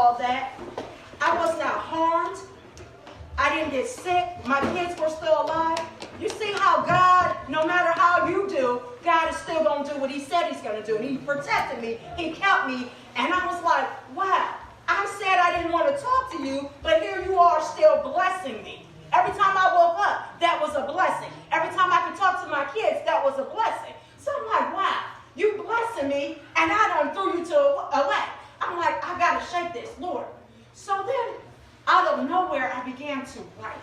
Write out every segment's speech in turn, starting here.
all that. I was not harmed. I didn't get sick. My kids were still alive. You see how God, no matter how you do, God is still going to do what he said he's going to do. And he protected me. He kept me. And I was like, wow. I said I didn't want to talk to you, but here you are still blessing me. Every time I woke up, that was a blessing. Every time I could talk to my kids, that was a blessing. So I'm like, wow, you blessing me, and I done threw you away. I'm like, I got to shake this, Lord. So then, out of nowhere, I began to write.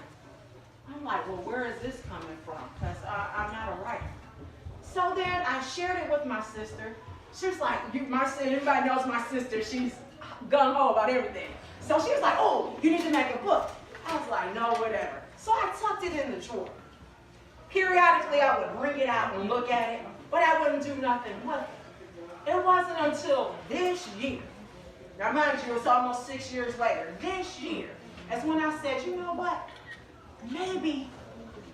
I'm like, well, where is this coming from? Because I'm not a writer. So then I shared it with my sister. She was like, everybody knows my sister. She's gung-ho about everything. So she was like, oh, you need to make a book. I was like, no, whatever. So I tucked it in the drawer. Periodically, I would bring it out and look at it, but I wouldn't do nothing with it. It wasn't until this year, now mind you, it's almost 6 years later, this year, is when I said, you know what? Maybe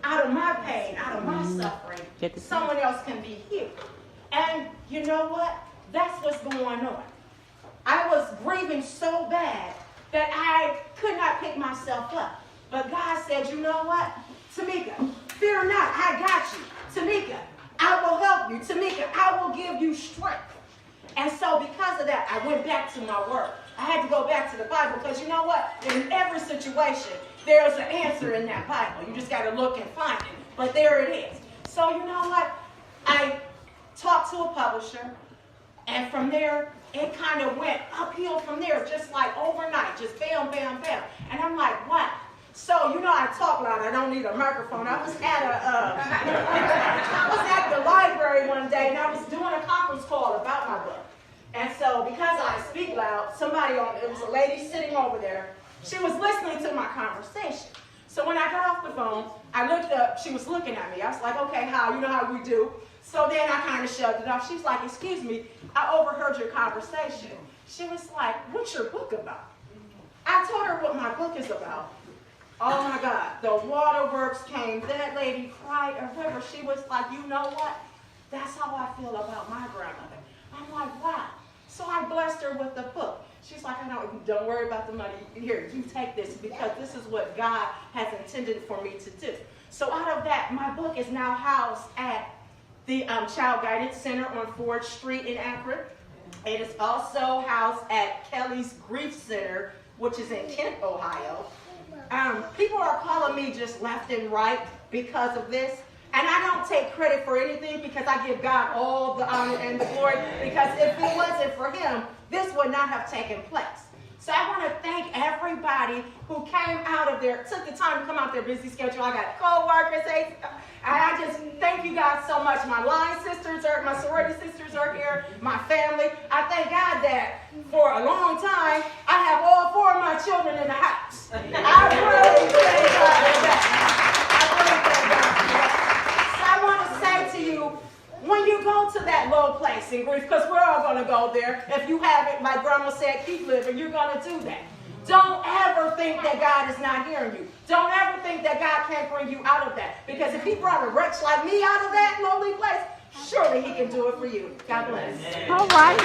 out of my pain, out of my suffering, someone else can be healed. And you know what? That's what's going on. I was grieving so bad that I could not pick myself up. But God said, you know what? Tameika, fear not, I got you. Tameika, I will help you. Tameika, I will give you strength. And so because of that, I went back to my word. I had to go back to the Bible because you know what? In every situation, there's an answer in that Bible. You just got to look and find it. But there it is. So you know what? I talked to a publisher, and from there, it kind of went uphill from there, just like overnight, just bam, bam, bam. And I'm like, wow. So, you know, I talk loud. I don't need a microphone. I was at the library one day, and I was doing a conference call about my book. And so, because I speak loud, it was a lady sitting over there. She was listening to my conversation. So when I got off the phone, I looked up. She was looking at me. I was like, okay, you know how we do. So then I kind of shoved it off. She's like, excuse me, I overheard your conversation. She was like, what's your book about? I told her what my book is about. Oh my God, the waterworks came. That lady cried a river. She was like, you know what? That's how I feel about my grandmother. I'm like, wow. So I blessed her with the book. She's like, don't worry about the money. Here, you take this because this is what God has intended for me to do. So out of that, my book is now housed at the Child Guidance Center on Ford Street in Akron. It is also housed at Kelly's Grief Center, which is in Kent, Ohio. People are calling me just left and right because of this. And I don't take credit for anything because I give God all the honor and the glory. Because if it wasn't for him, this would not have taken place. So I want to thank everybody who came took the time to come out their busy schedule. I got co-workers. I just thank you guys so much. My my sorority sisters are here, my family. I thank God that for a long time, I have all 4 of my children in the house. I really thank God for that. I really thank God for that. So I want to say to you, when you go to that low place in grief, because we're all going to go there. If you haven't, like Grandma said, keep living. You're going to do that. Don't ever think that God is not hearing you. Don't ever think that God can't bring you out of that. Because if he brought a wretch like me out of that lowly place, surely he can do it for you. God bless. All right.